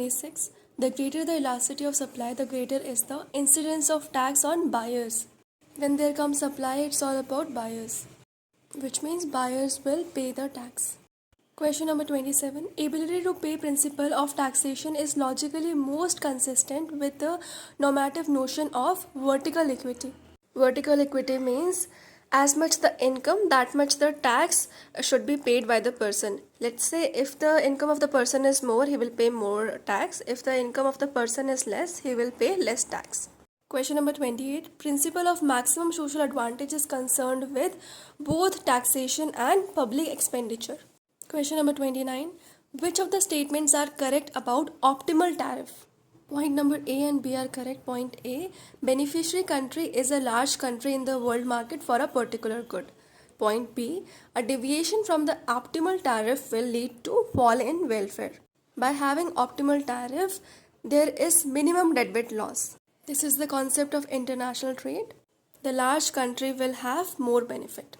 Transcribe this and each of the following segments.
26. The greater the elasticity of supply, the greater is the incidence of tax on buyers. When there comes supply, it's all about buyers, which means buyers will pay the tax. Question number 27. Ability to pay principle of taxation is logically most consistent with the normative notion of vertical equity. Vertical equity means as much the income, that much the tax should be paid by the person. Let's say if the income of the person is more, he will pay more tax. If the income of the person is less, he will pay less tax. Question number 28. Principle of maximum social advantage is concerned with both taxation and public expenditure. Question number 29. Which of the statements are correct about optimal tariff? Point number A and B are correct. Point A. Beneficiary country is a large country in the world market for a particular good. Point B. A deviation from the optimal tariff will lead to fall in welfare. By having optimal tariff, there is minimum deadweight loss. This is the concept of international trade. The large country will have more benefit.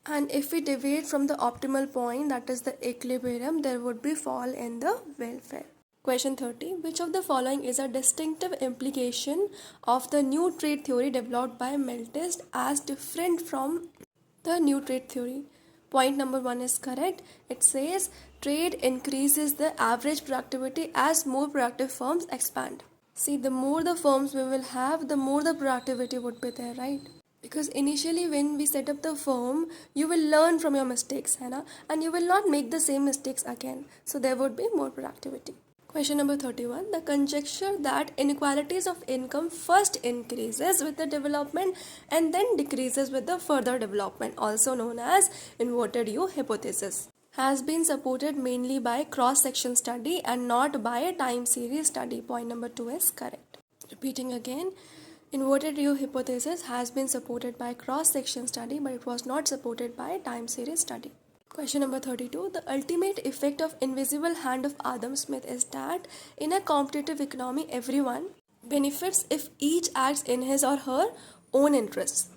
And if we deviate from the optimal point, that is the equilibrium, there would be fall in the welfare. Question 30. Which of the following is a distinctive implication of the new trade theory developed by Malthus as different from the new trade theory? Point number 1 is correct. It says trade increases the average productivity as more productive firms expand. See, the more the firms we will have, the more the productivity would be there, right? Because initially when we set up the firm, you will learn from your mistakes, है ना? And you will not make the same mistakes again. So there would be more productivity. Question number 31. The conjecture that inequalities of income first increases with the development and then decreases with the further development, also known as inverted U hypothesis, has been supported mainly by cross-section study and not by a time series study. Point number 2 is correct. Repeating again. Inverted U hypothesis has been supported by cross-section study, but it was not supported by time series study. Question number 32. The ultimate effect of invisible hand of Adam Smith is that in a competitive economy, everyone benefits if each acts in his or her own interests.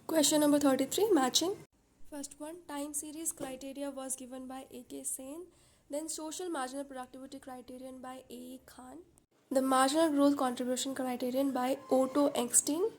Question number 33. Matching. First one, time series criteria was given by A.K. Sen. Then social marginal productivity criterion by A.E. Khan. The marginal growth contribution criterion by Otto Engstein.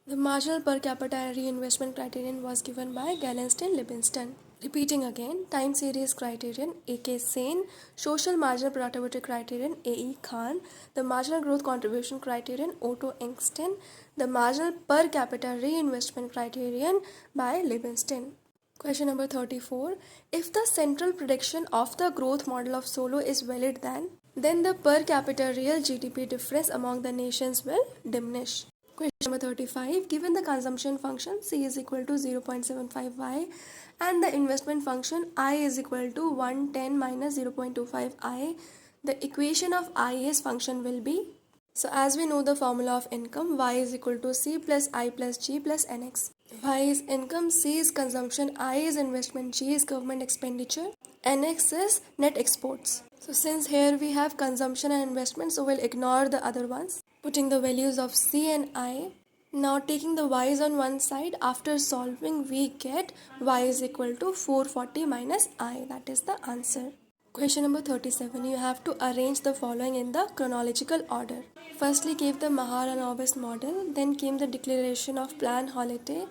The marginal per capita reinvestment criterion was given by Gallenstein Livingston. Repeating again, time series criterion A.K. Sen, social marginal productivity criterion A.E. Khan, the marginal growth contribution criterion Otto Engstein, the marginal per capita reinvestment criterion by Livingston. Question number 34. If the central prediction of the growth model of Solow is valid, then the per capita real GDP difference among the nations will diminish. Question number 35. Given the consumption function C is equal to 0.75y and the investment function I is equal to 110 minus 0.25i, the equation of IA's function will be, so as we know the formula of income, y is equal to C plus I plus G plus NX. Y is income, C is consumption, I is investment, G is government expenditure, NX is net exports. So since here we have consumption and investment, so we'll ignore the other ones. Putting the values of C and I. Now taking the y's on one side, after solving we get y is equal to 440 minus I. That is the answer. Question number 37. You have to arrange the following in the chronological order. Firstly gave the Mahalanobis model, then came the declaration of plan holiday,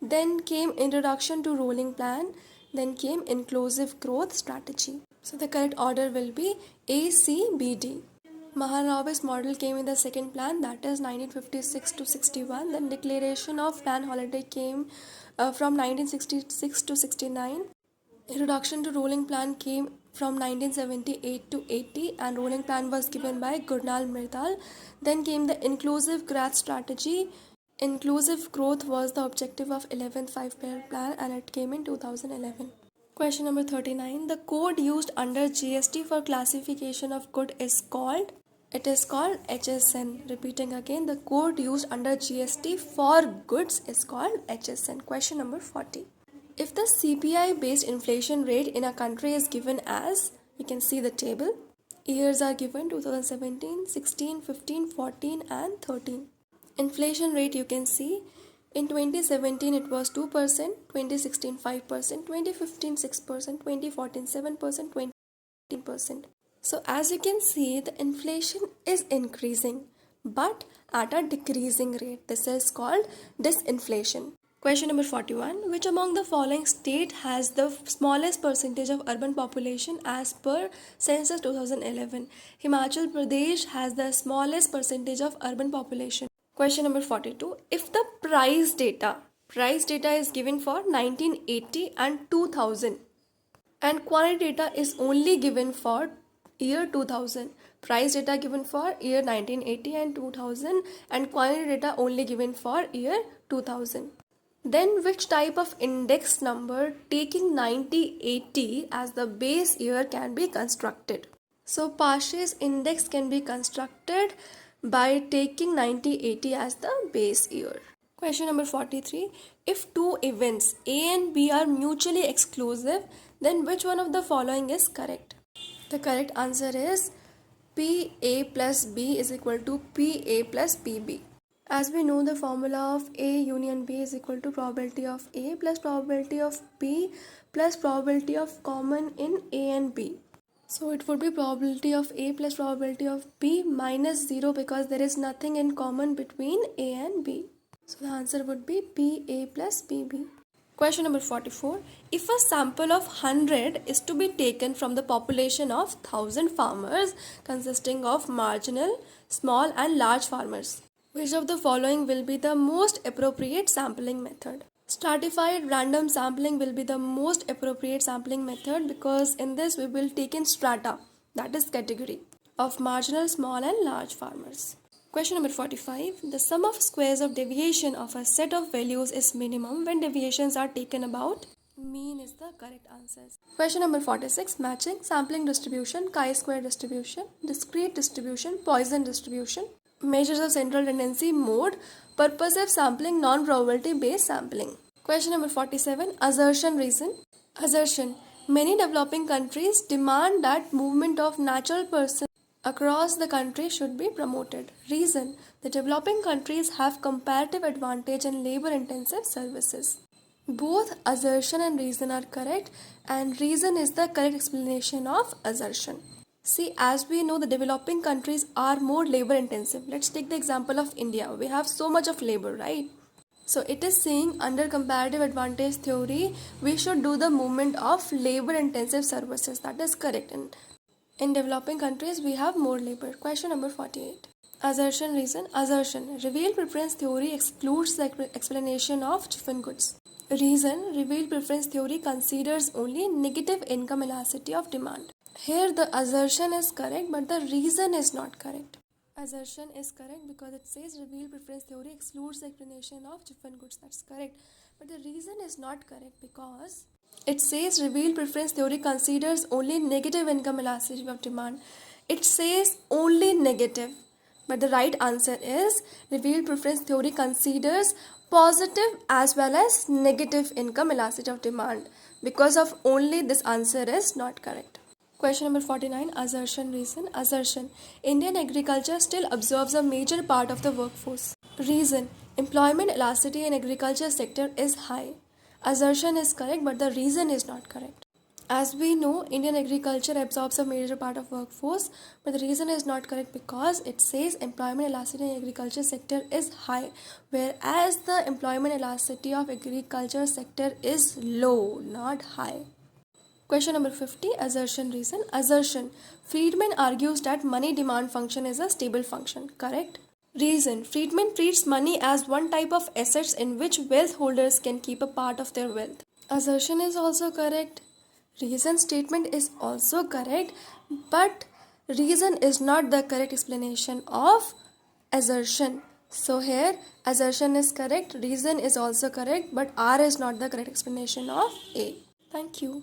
then came introduction to rolling plan, then came inclusive growth strategy. So the correct order will be A, C, B, D. Mahalanobis model came in the second plan, that is 1956 to 61. Then declaration of plan holiday came from 1966 to 69. Introduction to rolling plan came from 1978 to 80 and rolling plan was given by Gurnal Myrdal. Then came the inclusive growth strategy. Inclusive growth was the objective of 11th 5-year plan and it came in 2011. Question number 39. The code used under GST for classification of good is called? It is called HSN. Repeating again, the code used under GST for goods is called HSN. Question number 40. If the CPI based inflation rate in a country is given as, you can see the table. Years are given 2017, 16, 15, 14 and 13. Inflation rate you can see. In 2017 it was 2%, 2016 5%, 2015 6%, 2014 7%, 20% So as you can see, the inflation is increasing but at a decreasing rate. This is called disinflation. Question number 41. Which among the following state has the smallest percentage of urban population as per census 2011? Himachal Pradesh has the smallest percentage of urban population. Question number 42. If the price data is given for 1980 and 2000 and quantity data is only given for year 2000, price data given for year 1980 and 2000 and quantity data only given for year 2000, then which type of index number taking 9080 as the base year can be constructed? So Parse's index can be constructed by taking 9080 as the base year. Question number 43. If two events A and B are mutually exclusive, then which one of the following is correct? The correct answer is PA plus B is equal to PA plus PB. As we know, the formula of A union B is equal to probability of A plus probability of B plus probability of common in A and B. So it would be probability of A plus probability of B minus 0 because there is nothing in common between A and B. So the answer would be PA plus PB. Question number 44. If a sample of 100 is to be taken from the population of 1000 farmers consisting of marginal, small and large farmers, which of the following will be the most appropriate sampling method? Stratified random sampling will be the most appropriate sampling method because in this we will take in strata, that is category, of marginal, small and large farmers. Question number 45. The sum of squares of deviation of a set of values is minimum when deviations are taken about mean is the correct answers. Question number 46. Matching, sampling distribution, chi-square distribution, discrete distribution, Poisson distribution, measures of central tendency, mode, purposive sampling, non-probability based sampling. Question number 47. Assertion, reason. Assertion. Many developing countries demand that movement of natural persons across the country should be promoted. Reason. The developing countries have comparative advantage in labor intensive services. Both assertion and reason are correct, and reason is the correct explanation of assertion. See, as we know, the developing countries are more labor intensive. Let's take the example of India. We have so much of labor, right? So it is saying under comparative advantage theory, we should do the movement of labor intensive services. That is correct. And in developing countries, we have more labor. Question number 48. Assertion, reason. Assertion. Revealed preference theory excludes the explanation of given goods. Reason. Revealed preference theory considers only negative income elasticity of demand. Here the assertion is correct but the reason is not correct. Assertion is correct because it says revealed preference theory excludes the explanation of given goods. That's correct. But the reason is not correct because it says revealed preference theory considers only negative income elasticity of demand. It says only negative. But the right answer is revealed preference theory considers positive as well as negative income elasticity of demand. Because of only, this answer is not correct. Question number 49. Assertion, reason. Assertion. Indian agriculture still absorbs a major part of the workforce. Reason. Employment elasticity in agriculture sector is high. Assertion is correct but the reason is not correct. As we know, Indian agriculture absorbs a major part of workforce, but the reason is not correct because it says employment elasticity in agriculture sector is high, whereas the employment elasticity of agriculture sector is low, not high. Question number 50. Assertion, reason. Assertion. Friedman argues that money demand function is a stable function. Correct. Reason. Friedman treats money as one type of assets in which wealth holders can keep a part of their wealth. Assertion is also correct. Reason statement is also correct, but reason is not the correct explanation of assertion. So here assertion is correct, reason is also correct, but R is not the correct explanation of A. Thank you.